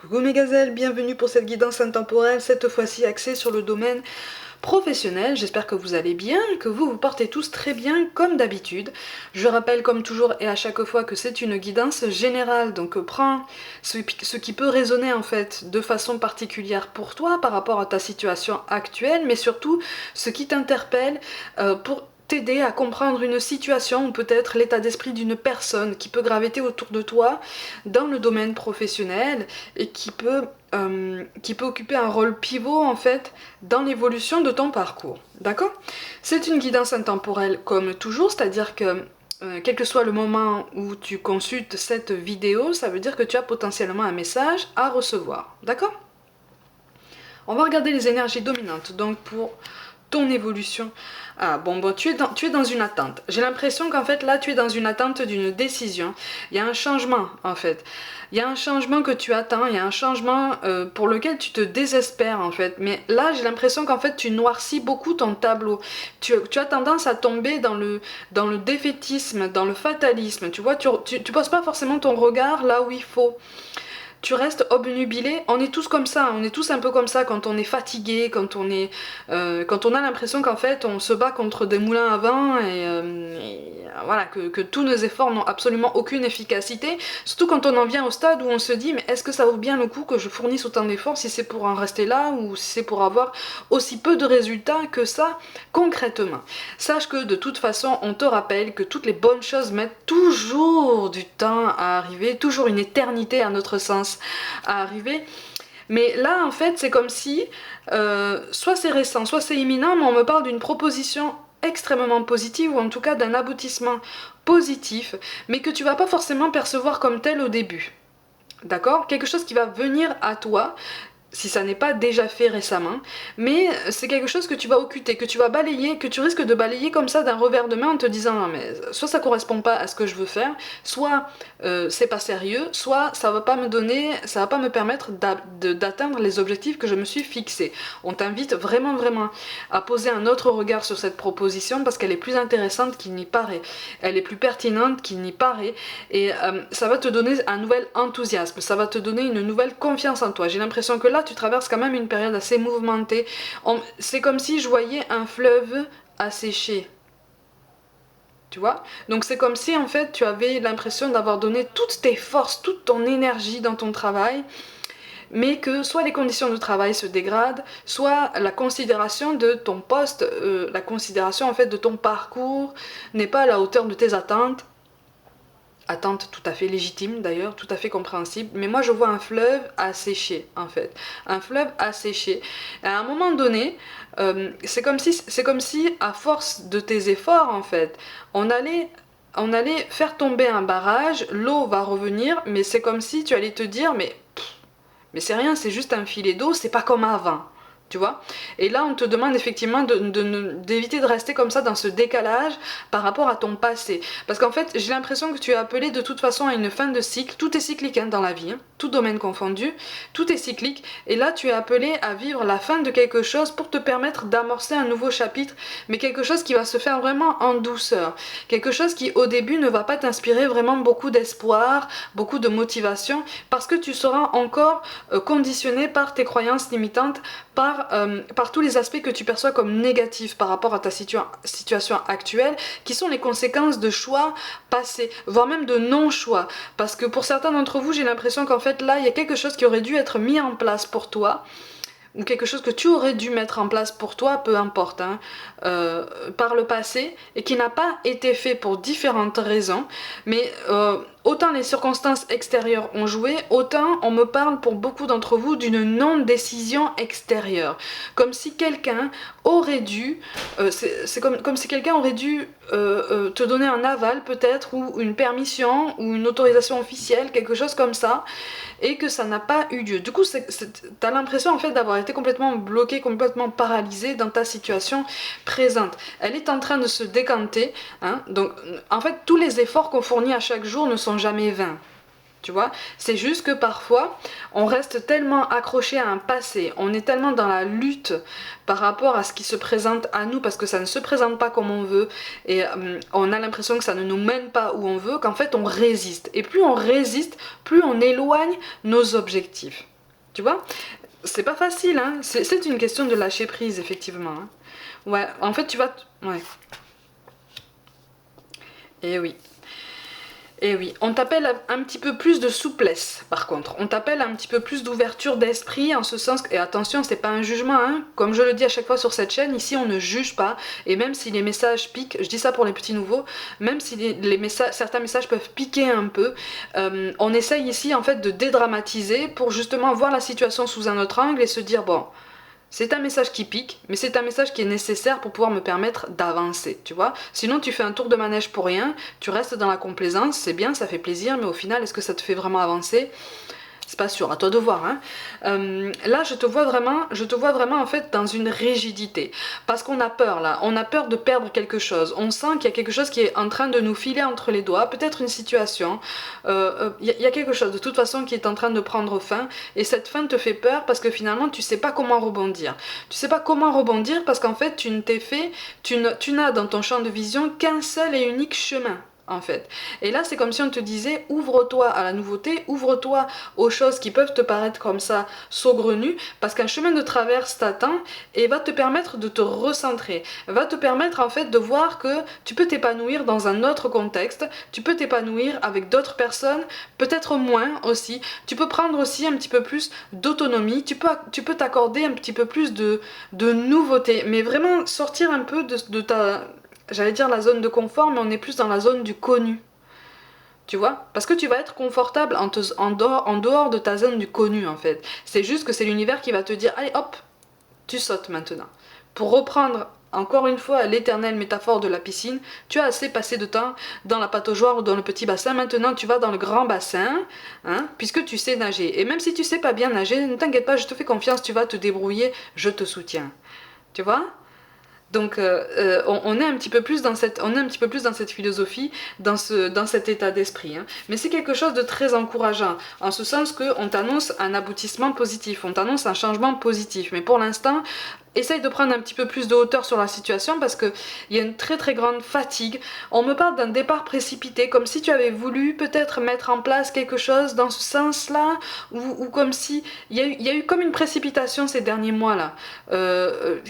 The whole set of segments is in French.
Coucou mes gazelles, bienvenue pour cette guidance intemporelle, cette fois-ci axée sur le domaine professionnel. J'espère que vous allez bien, que vous vous portez tous très bien comme d'habitude. Je rappelle comme toujours et à chaque fois que c'est une guidance générale, donc prends ce qui peut résonner en fait de façon particulière pour toi par rapport à ta situation actuelle, mais surtout ce qui t'interpelle pour t'aider à comprendre une situation ou peut-être l'état d'esprit d'une personne qui peut graviter autour de toi dans le domaine professionnel et qui peut occuper un rôle pivot en fait dans l'évolution de ton parcours. D'accord? C'est une guidance intemporelle comme toujours, c'est-à-dire que quel que soit le moment où tu consultes cette vidéo, ça veut dire que tu as potentiellement un message à recevoir. D'accord? On va regarder les énergies dominantes, donc pour ton évolution. Ah bon, tu es dans une attente. J'ai l'impression qu'en fait là tu es dans une attente d'une décision. Il y a un changement en fait. Il y a un changement que tu attends, il y a un changement pour lequel tu te désespères en fait. Mais là j'ai l'impression qu'en fait tu noircis beaucoup ton tableau. Tu as tendance à tomber dans le défaitisme, dans le fatalisme. Tu vois, tu poses pas forcément ton regard là où il faut. Tu restes obnubilé. On est tous comme ça, on est tous un peu comme ça quand on est fatigué, quand on a l'impression qu'en fait on se bat contre des moulins à vent et voilà, que tous nos efforts n'ont absolument aucune efficacité. Surtout quand on en vient au stade où on se dit mais est-ce que ça vaut bien le coup que je fournisse autant d'efforts si c'est pour en rester là ou si c'est pour avoir aussi peu de résultats que ça concrètement. Sache que de toute façon on te rappelle que toutes les bonnes choses mettent toujours du temps à arriver, toujours une éternité à notre sens à arriver. Mais là, en fait, c'est comme si, soit c'est récent, soit c'est imminent, mais on me parle d'une proposition extrêmement positive, ou en tout cas d'un aboutissement positif, mais que tu vas pas forcément percevoir comme tel au début. D'accord? Quelque chose qui va venir à toi, si ça n'est pas déjà fait récemment, mais c'est quelque chose que tu vas occulter, que tu vas balayer, que tu risques de balayer comme ça d'un revers de main en te disant non mais soit ça correspond pas à ce que je veux faire, soit c'est pas sérieux, soit ça va pas me permettre d'atteindre les objectifs que je me suis fixés. On t'invite vraiment à poser un autre regard sur cette proposition parce qu'elle est plus intéressante qu'il n'y paraît, elle est plus pertinente qu'il n'y paraît et ça va te donner un nouvel enthousiasme, ça va te donner une nouvelle confiance en toi. J'ai l'impression que là tu traverses quand même une période assez mouvementée. C'est comme si je voyais un fleuve asséché. Tu vois? Donc c'est comme si en fait tu avais l'impression d'avoir donné toutes tes forces, toute ton énergie dans ton travail, mais que soit les conditions de travail se dégradent, soit la considération de ton poste, la considération en fait de ton parcours n'est pas à la hauteur de tes attentes. Attente tout à fait légitime d'ailleurs, tout à fait compréhensible, mais moi je vois un fleuve asséché en fait, un fleuve asséché. Et à un moment donné, c'est comme si à force de tes efforts en fait, on allait faire tomber un barrage, l'eau va revenir, mais c'est comme si tu allais te dire mais c'est rien, c'est juste un filet d'eau, c'est pas comme avant. Tu vois? Et là, on te demande effectivement d'éviter de rester comme ça dans ce décalage par rapport à ton passé. Parce qu'en fait, j'ai l'impression que tu es appelé de toute façon à une fin de cycle. Tout est cyclique hein, dans la vie, hein. Tout domaine confondu, tout est cyclique. Et là, tu es appelé à vivre la fin de quelque chose pour te permettre d'amorcer un nouveau chapitre, mais quelque chose qui va se faire vraiment en douceur. Quelque chose qui, au début, ne va pas t'inspirer vraiment beaucoup d'espoir, beaucoup de motivation, parce que tu seras encore conditionné par tes croyances limitantes, par tous les aspects que tu perçois comme négatifs par rapport à ta situation actuelle, qui sont les conséquences de choix passés, voire même de non-choix. Parce que pour certains d'entre vous, j'ai l'impression qu'en fait là, il y a quelque chose qui aurait dû être mis en place pour toi, ou quelque chose que tu aurais dû mettre en place pour toi, peu importe, hein, par le passé, et qui n'a pas été fait pour différentes raisons, mais autant les circonstances extérieures ont joué, autant on me parle pour beaucoup d'entre vous d'une non-décision extérieure. Comme si quelqu'un aurait dû, c'est comme si quelqu'un aurait dû te donner un aval peut-être, ou une permission, ou une autorisation officielle, quelque chose comme ça, et que ça n'a pas eu lieu. Du coup, t'as l'impression en fait d'avoir été complètement bloqué, complètement paralysé dans ta situation présente. Elle est en train de se décanter, hein, donc en fait tous les efforts qu'on fournit à chaque jour ne sont jamais vains. Tu vois, c'est juste que parfois on reste tellement accroché à un passé, on est tellement dans la lutte par rapport à ce qui se présente à nous parce que ça ne se présente pas comme on veut et on a l'impression que ça ne nous mène pas où on veut, qu'en fait on résiste. Et plus on résiste, plus on éloigne nos objectifs. Tu vois? C'est pas facile, hein. C'est une question de lâcher prise, effectivement. Hein. Ouais, en fait, tu vas... Ouais. Et oui. Et oui, on t'appelle un petit peu plus de souplesse, par contre. On t'appelle un petit peu plus d'ouverture d'esprit, en ce sens... Et attention, c'est pas un jugement, hein. Comme je le dis à chaque fois sur cette chaîne, ici, on ne juge pas. Et même si les messages piquent, je dis ça pour les petits nouveaux, même si les messages, certains messages peuvent piquer un peu, on essaye ici, en fait, de dédramatiser pour justement voir la situation sous un autre angle et se dire, bon... C'est un message qui pique, mais c'est un message qui est nécessaire pour pouvoir me permettre d'avancer, tu vois. Sinon, tu fais un tour de manège pour rien, tu restes dans la complaisance, c'est bien, ça fait plaisir, mais au final, est-ce que ça te fait vraiment avancer ? C'est pas sûr, à toi de voir. Hein. Là, je te vois vraiment en fait dans une rigidité. Parce qu'on a peur là, on a peur de perdre quelque chose. On sent qu'il y a quelque chose qui est en train de nous filer entre les doigts, peut-être une situation. Y a quelque chose de toute façon qui est en train de prendre fin. Et cette fin te fait peur parce que finalement, tu sais pas comment rebondir. Tu sais pas comment rebondir parce qu'en fait, tu n'as dans ton champ de vision qu'un seul et unique chemin. En fait. Et là, c'est comme si on te disait, ouvre-toi à la nouveauté, ouvre-toi aux choses qui peuvent te paraître comme ça saugrenues, parce qu'un chemin de traverse t'attend et va te permettre de te recentrer, va te permettre en fait de voir que tu peux t'épanouir dans un autre contexte, tu peux t'épanouir avec d'autres personnes, peut-être moins aussi, tu peux prendre aussi un petit peu plus d'autonomie, tu peux t'accorder un petit peu plus de nouveauté, mais vraiment sortir un peu de ta... J'allais dire la zone de confort, mais on est plus dans la zone du connu. Tu vois? Parce que tu vas être confortable en dehors de ta zone du connu, en fait. C'est juste que c'est l'univers qui va te dire, allez hop, tu sautes maintenant. Pour reprendre encore une fois l'éternelle métaphore de la piscine, tu as assez passé de temps dans la pataugeoire ou dans le petit bassin, maintenant tu vas dans le grand bassin, hein, puisque tu sais nager. Et même si tu sais pas bien nager, ne t'inquiète pas, je te fais confiance, tu vas te débrouiller, je te soutiens. Tu vois? Donc on est un petit peu plus dans cette philosophie, dans cet état d'esprit. Hein. Mais c'est quelque chose de très encourageant, en ce sens qu'on t'annonce un aboutissement positif, on t'annonce un changement positif. Mais pour l'instant, essaye de prendre un petit peu plus de hauteur sur la situation parce qu'il y a une très très grande fatigue. On me parle d'un départ précipité, comme si tu avais voulu peut-être mettre en place quelque chose dans ce sens-là, ou comme si il y a eu comme une précipitation ces derniers mois-là.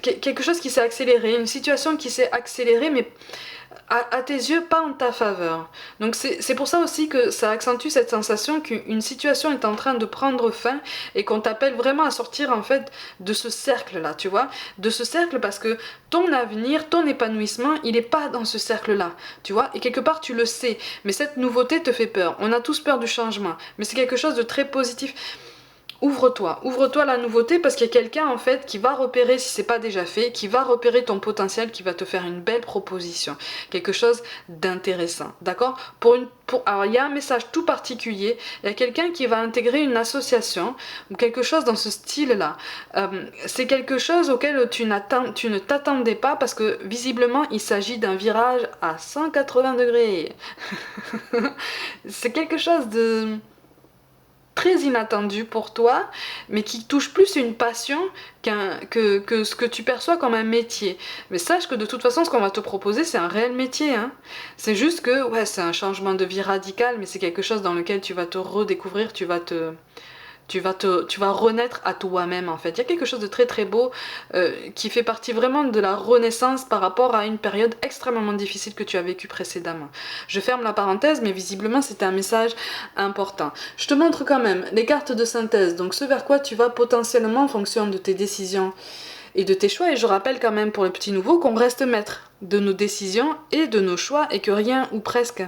Quelque chose qui s'est accéléré, une situation qui s'est accélérée, mais à tes yeux, pas en ta faveur. Donc c'est pour ça aussi que ça accentue cette sensation qu'une situation est en train de prendre fin et qu'on t'appelle vraiment à sortir en fait de ce cercle-là, tu vois, de ce cercle parce que ton avenir, ton épanouissement, il n'est pas dans ce cercle-là, tu vois, et quelque part tu le sais, mais cette nouveauté te fait peur. On a tous peur du changement, mais c'est quelque chose de très positif. Ouvre-toi à la nouveauté parce qu'il y a quelqu'un en fait qui va repérer, si c'est pas déjà fait, qui va repérer ton potentiel, qui va te faire une belle proposition, quelque chose d'intéressant, d'accord? Alors il y a un message tout particulier, il y a quelqu'un qui va intégrer une association ou quelque chose dans ce style-là. C'est quelque chose auquel tu ne t'attendais pas parce que visiblement il s'agit d'un virage à 180 degrés. C'est quelque chose de très inattendu pour toi, mais qui touche plus une passion que ce que tu perçois comme un métier. Mais sache que de toute façon, ce qu'on va te proposer, c'est un réel métier. Hein. C'est juste que, ouais, c'est un changement de vie radical, mais c'est quelque chose dans lequel tu vas te redécouvrir, tu vas renaître à toi-même en fait. Il y a quelque chose de très très beau qui fait partie vraiment de la renaissance par rapport à une période extrêmement difficile que tu as vécue précédemment. Je ferme la parenthèse, mais visiblement c'était un message important. Je te montre quand même les cartes de synthèse, donc ce vers quoi tu vas potentiellement en fonction de tes décisions et de tes choix, et je rappelle quand même pour les petits nouveaux qu'on reste maître de nos décisions et de nos choix et que rien ou presque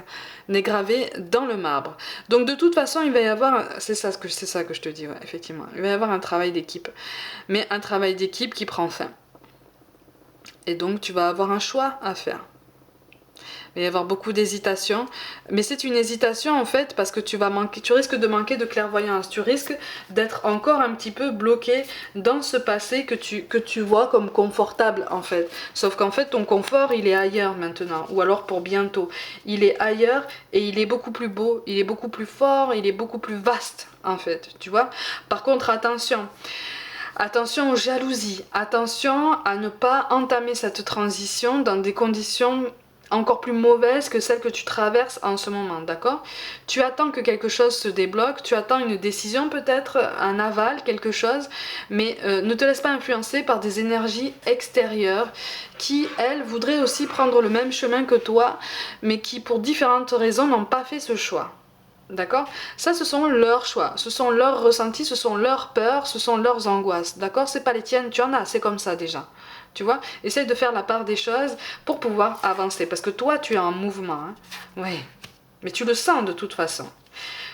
n'est gravé dans le marbre. Donc de toute façon il va y avoir, c'est ça que je te dis, ouais, effectivement, il va y avoir un travail d'équipe, mais un travail d'équipe qui prend fin. Et donc tu vas avoir un choix à faire. Il va y avoir beaucoup d'hésitation, mais c'est une hésitation en fait parce que tu risques de manquer de clairvoyance, tu risques d'être encore un petit peu bloqué dans ce passé que tu vois comme confortable en fait. Sauf qu'en fait ton confort il est ailleurs maintenant, ou alors pour bientôt. Il est ailleurs et il est beaucoup plus beau, il est beaucoup plus fort, il est beaucoup plus vaste en fait, tu vois. Par contre attention. Attention aux jalousies, attention à ne pas entamer cette transition dans des conditions encore plus mauvaise que celle que tu traverses en ce moment, d'accord? Tu attends que quelque chose se débloque, tu attends une décision peut-être, un aval, quelque chose, mais ne te laisse pas influencer par des énergies extérieures qui, elles, voudraient aussi prendre le même chemin que toi, mais qui, pour différentes raisons, n'ont pas fait ce choix. D'accord? Ça, ce sont leurs choix, ce sont leurs ressentis, ce sont leurs peurs, ce sont leurs angoisses. D'accord? C'est pas les tiennes, tu en as, c'est comme ça déjà. Tu vois? Essaye de faire la part des choses pour pouvoir avancer. Parce que toi, tu es en mouvement. Hein? Oui. Mais tu le sens de toute façon.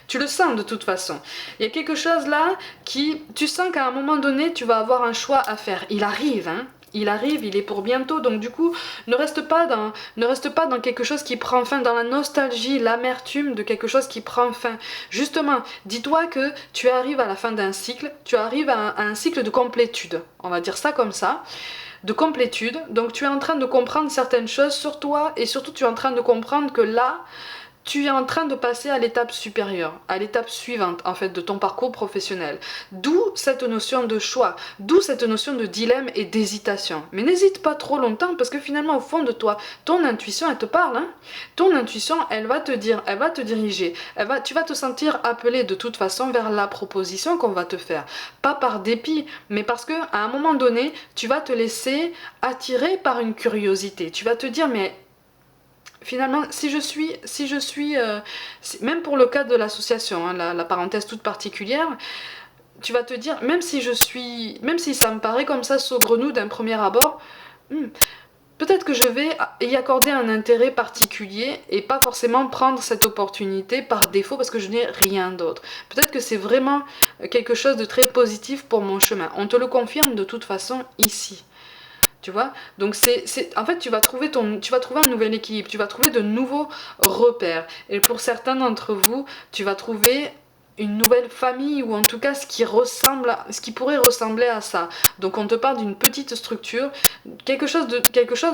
Tu le sens de toute façon. Il y a quelque chose là qui... Tu sens qu'à un moment donné, tu vas avoir un choix à faire. Il arrive, hein? Il arrive, il est pour bientôt, donc du coup, ne reste pas dans quelque chose qui prend fin, dans la nostalgie, l'amertume de quelque chose qui prend fin. Justement, dis-toi que tu arrives à la fin d'un cycle, tu arrives à un cycle de complétude, on va dire ça comme ça, de complétude, donc tu es en train de comprendre certaines choses sur toi, et surtout tu es en train de comprendre que là, tu es en train de passer à l'étape supérieure, à l'étape suivante en fait de ton parcours professionnel. D'où cette notion de choix, d'où cette notion de dilemme et d'hésitation. Mais n'hésite pas trop longtemps parce que finalement au fond de toi, ton intuition elle te parle. Hein. Ton intuition elle va te dire, elle va te diriger, tu vas te sentir appelé de toute façon vers la proposition qu'on va te faire. Pas par dépit, mais parce que à un moment donné, tu vas te laisser attirer par une curiosité. Tu vas te dire mais finalement, même pour le cas de l'association, hein, la parenthèse toute particulière, tu vas te dire, même si ça me paraît comme ça saugrenu d'un premier abord, peut-être que je vais y accorder un intérêt particulier et pas forcément prendre cette opportunité par défaut parce que je n'ai rien d'autre. Peut-être que c'est vraiment quelque chose de très positif pour mon chemin. On te le confirme de toute façon ici. Tu vois, donc en fait tu vas trouver un nouvel équilibre, tu vas trouver de nouveaux repères. Et pour certains d'entre vous, tu vas trouver une nouvelle famille ou en tout cas ce qui pourrait ressembler à ça. Donc on te parle d'une petite structure, quelque chose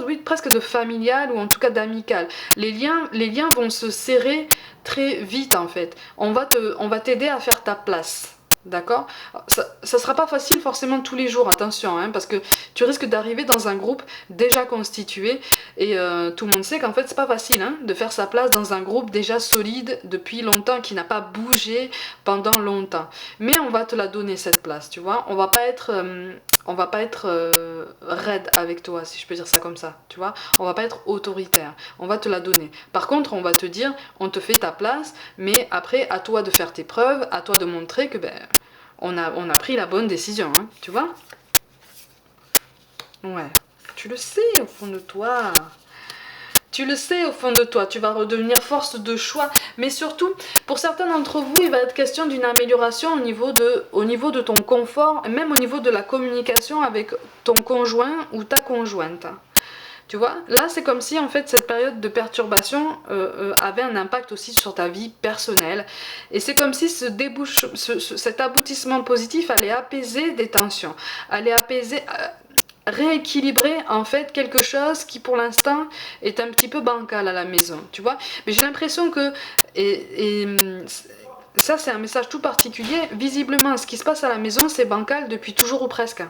oui presque de familial ou en tout cas d'amical. Les liens vont se serrer très vite en fait. On va t'aider à faire ta place. D'accord? Ça sera pas facile forcément tous les jours, attention, hein, parce que tu risques d'arriver dans un groupe déjà constitué et tout le monde sait qu'en fait c'est pas facile hein, de faire sa place dans un groupe déjà solide depuis longtemps, qui n'a pas bougé pendant longtemps. Mais on va te la donner cette place, tu vois? On va pas être raide avec toi, si je peux dire ça comme ça, tu vois? On va pas être autoritaire, on va te la donner. Par contre, on va te dire, on te fait ta place, mais après, à toi de faire tes preuves, à toi de montrer que on a pris la bonne décision, hein, tu vois? Ouais, tu le sais au fond de toi. Tu le sais au fond de toi, tu vas redevenir force de choix. Mais surtout, pour certains d'entre vous, il va être question d'une amélioration au niveau de ton confort, et même au niveau de la communication avec ton conjoint ou ta conjointe. Tu vois, là c'est comme si en fait cette période de perturbation avait un impact aussi sur ta vie personnelle. Et c'est comme si cet aboutissement positif allait apaiser des tensions, allait rééquilibrer en fait quelque chose qui pour l'instant est un petit peu bancal à la maison, tu vois. Mais j'ai l'impression que... ça c'est un message tout particulier. Visiblement, ce qui se passe à la maison, c'est bancal depuis toujours ou presque.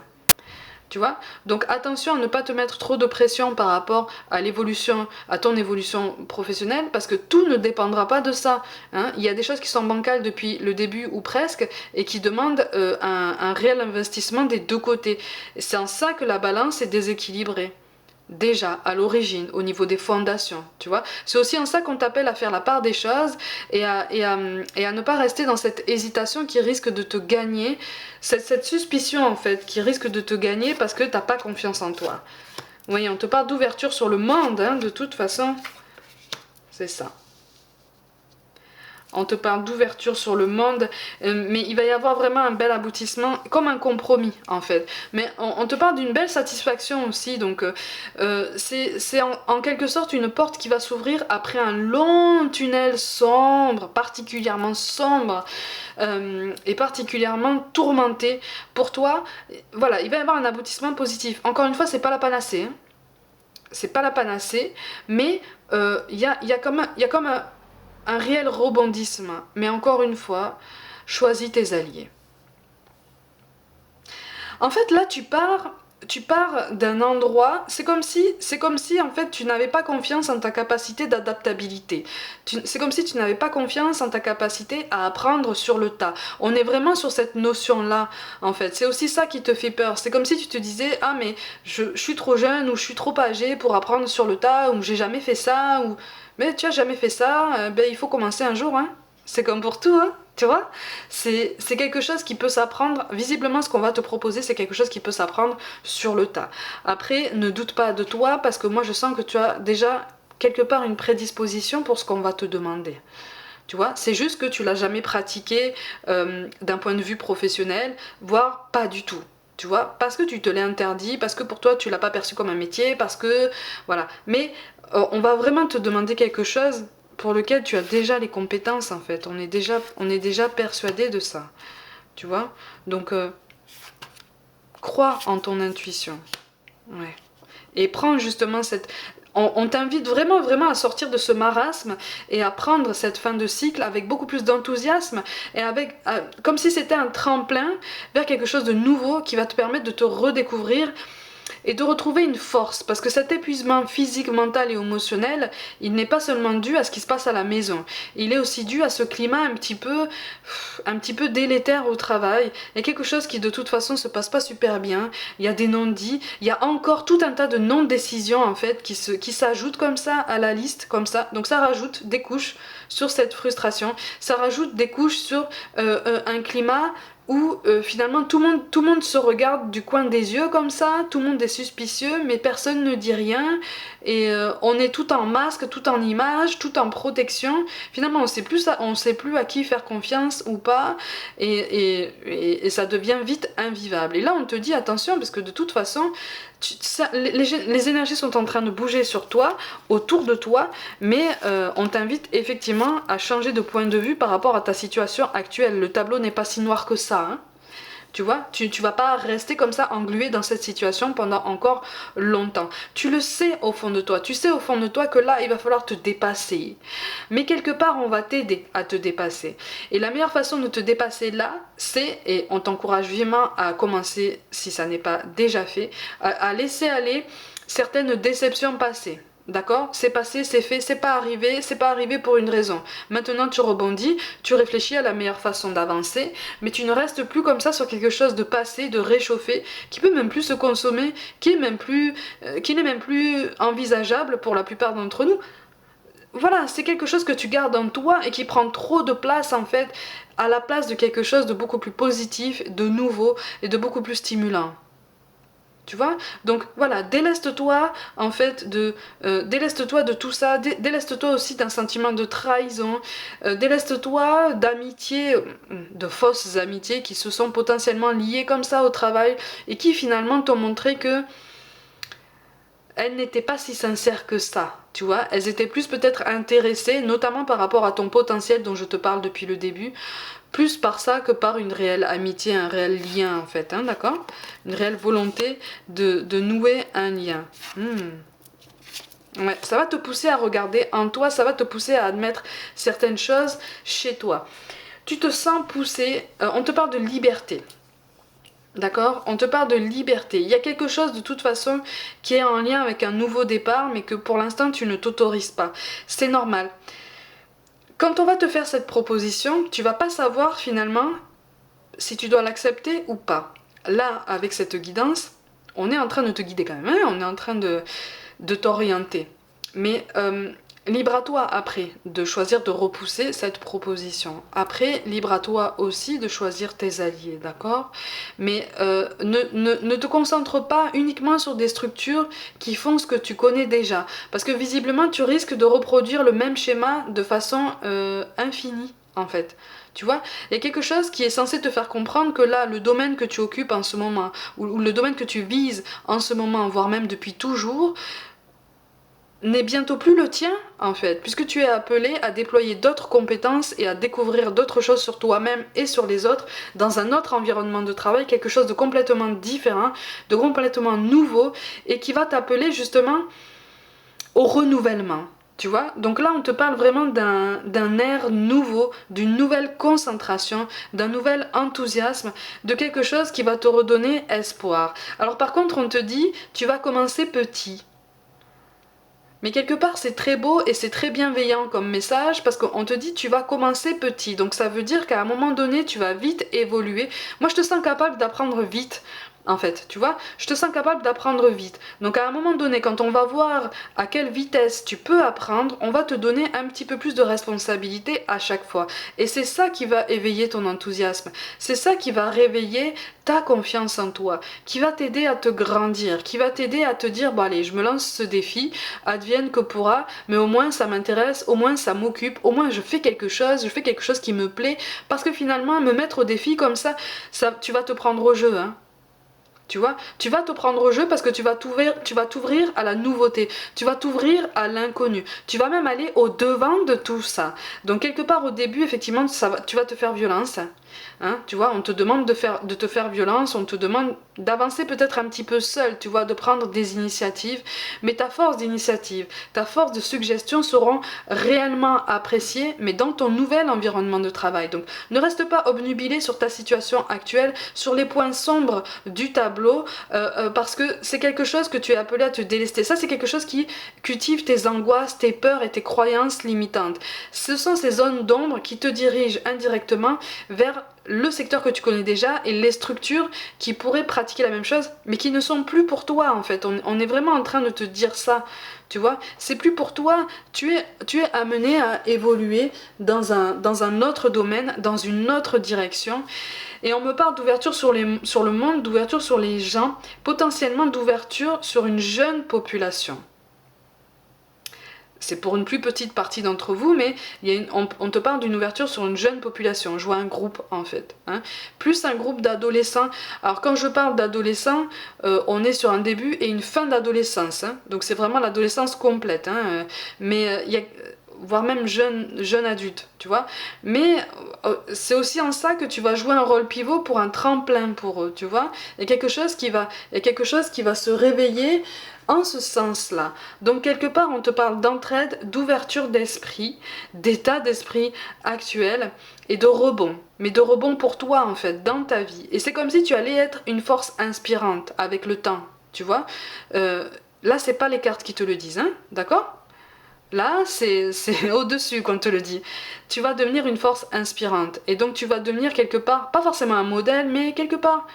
Tu vois, donc attention à ne pas te mettre trop de pression par rapport à ton évolution professionnelle, parce que tout ne dépendra pas de ça. Hein. Il y a des choses qui sont bancales depuis le début ou presque, et qui demandent un réel investissement des deux côtés. C'est en ça que la balance est déséquilibrée. Déjà, à l'origine, au niveau des fondations, tu vois. C'est aussi en ça qu'on t'appelle à faire la part des choses et à ne pas rester dans cette hésitation qui risque de te gagner, cette suspicion en fait, qui risque de te gagner parce que t'as pas confiance en toi. Vous voyez, on te parle d'ouverture sur le monde, hein, de toute façon, c'est ça. On te parle d'ouverture sur le monde, mais il va y avoir vraiment un bel aboutissement, comme un compromis en fait. Mais on te parle d'une belle satisfaction aussi, donc c'est en quelque sorte une porte qui va s'ouvrir après un long tunnel sombre, particulièrement sombre et particulièrement tourmenté. Pour toi, voilà, il va y avoir un aboutissement positif. Encore une fois, c'est pas la panacée, hein. C'est pas la panacée, mais il y a comme un réel rebondissement. Mais encore une fois, choisis tes alliés. En fait, là, tu pars tu pars d'un endroit, c'est comme si en fait tu n'avais pas confiance en ta capacité d'adaptabilité. C'est comme si tu n'avais pas confiance en ta capacité à apprendre sur le tas. On est vraiment sur cette notion-là en fait. C'est aussi ça qui te fait peur. C'est comme si tu te disais ah mais je suis trop jeune ou je suis trop âgé pour apprendre sur le tas ou j'ai jamais fait ça ou mais tu as jamais fait ça, ben il faut commencer un jour hein. C'est comme pour tout hein. Tu vois, c'est quelque chose qui peut s'apprendre. Visiblement, ce qu'on va te proposer, c'est quelque chose qui peut s'apprendre sur le tas. Après, ne doute pas de toi, parce que moi, je sens que tu as déjà quelque part une prédisposition pour ce qu'on va te demander. Tu vois, c'est juste que tu l'as jamais pratiqué d'un point de vue professionnel, voire pas du tout. Tu vois, parce que tu te l'as interdit, parce que pour toi, tu l'as pas perçu comme un métier, parce que... Voilà. Mais on va vraiment te demander quelque chose pour lequel tu as déjà les compétences en fait. On est déjà persuadé de ça. Tu vois. Donc, crois en ton intuition. Ouais. Et prends justement cette... On t'invite vraiment, vraiment à sortir de ce marasme et à prendre cette fin de cycle avec beaucoup plus d'enthousiasme et avec, comme si c'était un tremplin vers quelque chose de nouveau qui va te permettre de te redécouvrir et de retrouver une force, parce que cet épuisement physique, mental et émotionnel, il n'est pas seulement dû à ce qui se passe à la maison, il est aussi dû à ce climat un petit peu délétère au travail, et quelque chose qui de toute façon se passe pas super bien, il y a des non-dits, il y a encore tout un tas de non-décisions en fait qui s'ajoutent comme ça à la liste, comme ça, donc ça rajoute des couches sur cette frustration, ça rajoute des couches sur un climat où finalement tout le monde se regarde du coin des yeux comme ça, tout le monde est suspicieux, mais personne ne dit rien, et on est tout en masque, tout en image, tout en protection. Finalement, on sait plus à qui faire confiance ou pas, et ça devient vite invivable. Et là, on te dit attention, parce que de toute façon, les énergies sont en train de bouger sur toi, autour de toi, mais on t'invite effectivement à changer de point de vue par rapport à ta situation actuelle. Le tableau n'est pas si noir que ça, hein. Tu vois, tu vas pas rester comme ça englué dans cette situation pendant encore longtemps. Tu le sais au fond de toi, tu sais au fond de toi que là, il va falloir te dépasser. Mais quelque part, on va t'aider à te dépasser. Et la meilleure façon de te dépasser là, c'est, et on t'encourage vivement à commencer, si ça n'est pas déjà fait, à laisser aller certaines déceptions passées. D'accord? C'est passé, c'est fait, c'est pas arrivé pour une raison. Maintenant tu rebondis, tu réfléchis à la meilleure façon d'avancer, mais tu ne restes plus comme ça sur quelque chose de passé, de réchauffé, qui peut même plus se consommer, qui n'est même plus envisageable pour la plupart d'entre nous. Voilà, c'est quelque chose que tu gardes en toi et qui prend trop de place en fait, à la place de quelque chose de beaucoup plus positif, de nouveau et de beaucoup plus stimulant. Tu vois, donc voilà, déleste-toi en fait déleste-toi de tout ça, déleste-toi aussi d'un sentiment de trahison, déleste-toi d'amitiés, de fausses amitiés qui se sont potentiellement liées comme ça au travail et qui finalement t'ont montré que elles n'étaient pas si sincères que ça, tu vois, elles étaient plus peut-être intéressées, notamment par rapport à ton potentiel dont je te parle depuis le début, plus par ça que par une réelle amitié, un réel lien en fait, hein, d'accord? Une réelle volonté de nouer un lien. Ouais, ça va te pousser à regarder en toi, ça va te pousser à admettre certaines choses chez toi. Tu te sens poussé, on te parle de liberté. D'accord? On te parle de liberté. Il y a quelque chose de toute façon qui est en lien avec un nouveau départ, mais que pour l'instant tu ne t'autorises pas. C'est normal. Quand on va te faire cette proposition, tu vas pas savoir finalement si tu dois l'accepter ou pas. Là, avec cette guidance, on est en train de te guider quand même, hein, on est en train de t'orienter. Mais libre à toi après de choisir de repousser cette proposition. Après, libre à toi aussi de choisir tes alliés, d'accord? Mais ne te concentre pas uniquement sur des structures qui font ce que tu connais déjà. Parce que visiblement, tu risques de reproduire le même schéma de façon infinie, en fait. Tu vois, il y a quelque chose qui est censé te faire comprendre que là, le domaine que tu occupes en ce moment, ou le domaine que tu vises en ce moment, voire même depuis toujours, n'est bientôt plus le tien en fait, puisque tu es appelé à déployer d'autres compétences et à découvrir d'autres choses sur toi-même et sur les autres dans un autre environnement de travail, quelque chose de complètement différent, de complètement nouveau et qui va t'appeler justement au renouvellement. Tu vois, donc là on te parle vraiment d'un air nouveau, d'une nouvelle concentration, d'un nouvel enthousiasme, de quelque chose qui va te redonner espoir. Alors par contre on te dit, tu vas commencer petit. Mais quelque part c'est très beau et c'est très bienveillant comme message parce qu'on te dit tu vas commencer petit. Donc ça veut dire qu'à un moment donné tu vas vite évoluer. Moi je te sens capable d'apprendre vite. En fait, tu vois, je te sens capable d'apprendre vite. Donc à un moment donné, quand on va voir à quelle vitesse tu peux apprendre, on va te donner un petit peu plus de responsabilité à chaque fois. Et c'est ça qui va éveiller ton enthousiasme. C'est ça qui va réveiller ta confiance en toi, qui va t'aider à te grandir, qui va t'aider à te dire, bon allez, je me lance ce défi, advienne que pourra, mais au moins ça m'intéresse, au moins ça m'occupe, au moins je fais quelque chose qui me plaît, parce que finalement, me mettre au défi comme ça tu vas te prendre au jeu, hein. Tu vois, tu vas te prendre au jeu parce que tu vas t'ouvrir à la nouveauté, tu vas t'ouvrir à l'inconnu, tu vas même aller au devant de tout ça. Donc quelque part au début, effectivement, tu vas te faire violence. Hein, tu vois, on te demande de te faire violence, on te demande d'avancer peut-être un petit peu seul, tu vois, de prendre des initiatives, mais ta force d'initiative, ta force de suggestion seront réellement appréciées, mais dans ton nouvel environnement de travail. Donc ne reste pas obnubilé sur ta situation actuelle, sur les points sombres du tableau, parce que c'est quelque chose que tu es appelé à te délester. Ça, c'est quelque chose qui cultive tes angoisses, tes peurs et tes croyances limitantes. Ce sont ces zones d'ombre qui te dirigent indirectement vers le secteur que tu connais déjà et les structures qui pourraient pratiquer la même chose mais qui ne sont plus pour toi en fait. On est vraiment en train de te dire ça, tu vois, c'est plus pour toi, tu es amené à évoluer dans un autre domaine, dans une autre direction. Et on me parle d'ouverture sur le monde, d'ouverture sur les gens, potentiellement d'ouverture sur une jeune population. C'est pour une plus petite partie d'entre vous, mais on te parle d'une ouverture sur une jeune population. Je vois un groupe en fait, hein. Plus un groupe d'adolescents. Alors quand je parle d'adolescents, on est sur un début et une fin d'adolescence, hein. Donc c'est vraiment l'adolescence complète, hein. Mais il y a voire même jeune adulte, tu vois. Mais c'est aussi en ça que tu vas jouer un rôle pivot pour un tremplin pour eux, tu vois. Il y a quelque chose qui va se réveiller en ce sens-là. Donc quelque part, on te parle d'entraide, d'ouverture d'esprit, d'état d'esprit actuel et de rebond. Mais de rebond pour toi, en fait, dans ta vie. Et c'est comme si tu allais être une force inspirante avec le temps, tu vois. Là, c'est pas les cartes qui te le disent, hein, d'accord ? Là, c'est au-dessus qu'on te le dit. Tu vas devenir une force inspirante. Et donc tu vas devenir quelque part, pas forcément un modèle, mais quelque part,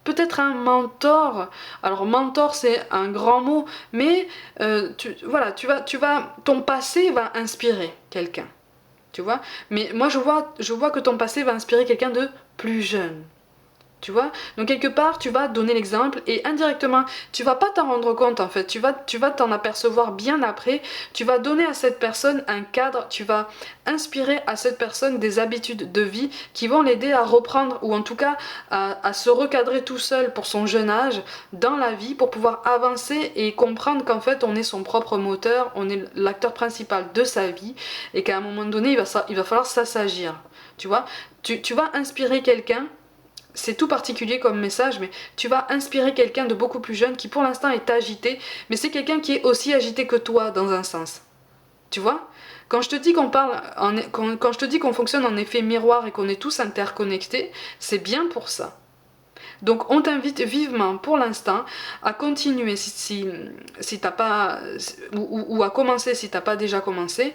peut-être un mentor. Alors mentor, c'est un grand mot, mais voilà, ton passé va inspirer quelqu'un. Tu vois. Mais moi, je vois que ton passé va inspirer quelqu'un de plus jeune. Tu vois, donc quelque part tu vas donner l'exemple et indirectement tu vas pas t'en rendre compte en fait, tu vas t'en apercevoir bien après, tu vas donner à cette personne un cadre, tu vas inspirer à cette personne des habitudes de vie qui vont l'aider à reprendre ou en tout cas à se recadrer tout seul pour son jeune âge dans la vie pour pouvoir avancer et comprendre qu'en fait on est son propre moteur, on est l'acteur principal de sa vie et qu'à un moment donné il va falloir s'assagir, tu vois, tu vas inspirer quelqu'un. C'est tout particulier comme message, mais tu vas inspirer quelqu'un de beaucoup plus jeune qui pour l'instant est agité, mais c'est quelqu'un qui est aussi agité que toi dans un sens. Tu vois ? Quand je te dis quand je te dis qu'on fonctionne en effet miroir et qu'on est tous interconnectés, c'est bien pour ça. Donc on t'invite vivement pour l'instant à continuer si t'as pas ou à commencer si t'as pas déjà commencé,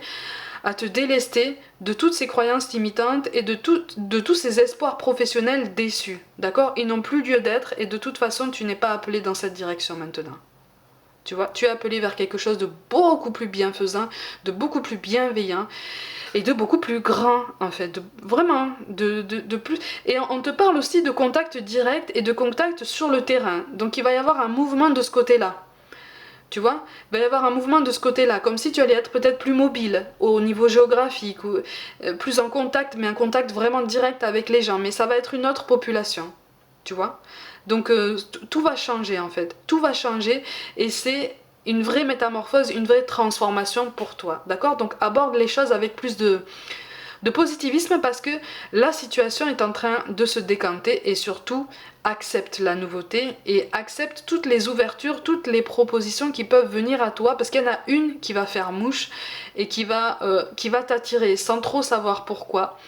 à te délester de toutes ces croyances limitantes et de tous ces espoirs professionnels déçus, d'accord ? Ils n'ont plus lieu d'être et de toute façon tu n'es pas appelé dans cette direction maintenant. Tu vois, tu es appelé vers quelque chose de beaucoup plus bienfaisant, de beaucoup plus bienveillant et de beaucoup plus grand en fait, vraiment, de plus. Et on te parle aussi de contact direct et de contact sur le terrain, donc il va y avoir un mouvement de ce côté-là. Tu vois, il va y avoir un mouvement de ce côté-là, comme si tu allais être peut-être plus mobile au niveau géographique, ou plus en contact, mais un contact vraiment direct avec les gens. Mais ça va être une autre population, tu vois. Donc tout va changer en fait, tout va changer et c'est une vraie métamorphose, une vraie transformation pour toi, d'accord ? Donc aborde les choses avec plus de de positivisme parce que la situation est en train de se décanter et surtout accepte la nouveauté et accepte toutes les ouvertures, toutes les propositions qui peuvent venir à toi parce qu'il y en a une qui va faire mouche et qui va t'attirer sans trop savoir pourquoi.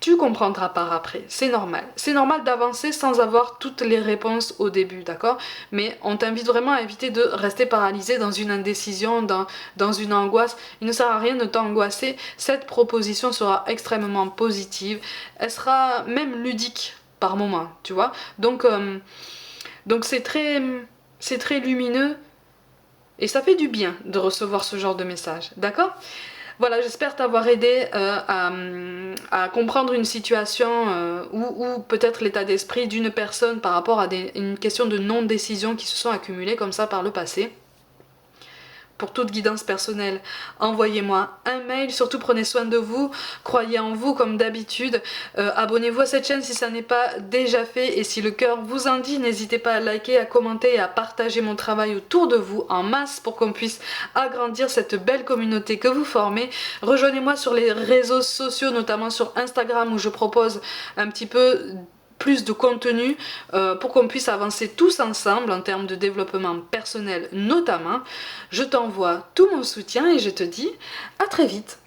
Tu comprendras par après, c'est normal. C'est normal d'avancer sans avoir toutes les réponses au début, d'accord? Mais on t'invite vraiment à éviter de rester paralysé dans une indécision, dans une angoisse. Il ne sert à rien de t'angoisser. Cette proposition sera extrêmement positive. Elle sera même ludique par moment, tu vois? Donc c'est très lumineux et ça fait du bien de recevoir ce genre de message, d'accord? Voilà, j'espère t'avoir aidé à comprendre une situation ou peut-être l'état d'esprit d'une personne par rapport à une question de non-décision qui se sont accumulées comme ça par le passé. Pour toute guidance personnelle, envoyez-moi un mail, surtout prenez soin de vous, croyez en vous comme d'habitude, abonnez-vous à cette chaîne si ça n'est pas déjà fait et si le cœur vous en dit, n'hésitez pas à liker, à commenter et à partager mon travail autour de vous en masse pour qu'on puisse agrandir cette belle communauté que vous formez. Rejoignez-moi sur les réseaux sociaux, notamment sur Instagram où je propose un petit peu plus de contenu pour qu'on puisse avancer tous ensemble en termes de développement personnel notamment. Je t'envoie tout mon soutien et je te dis à très vite.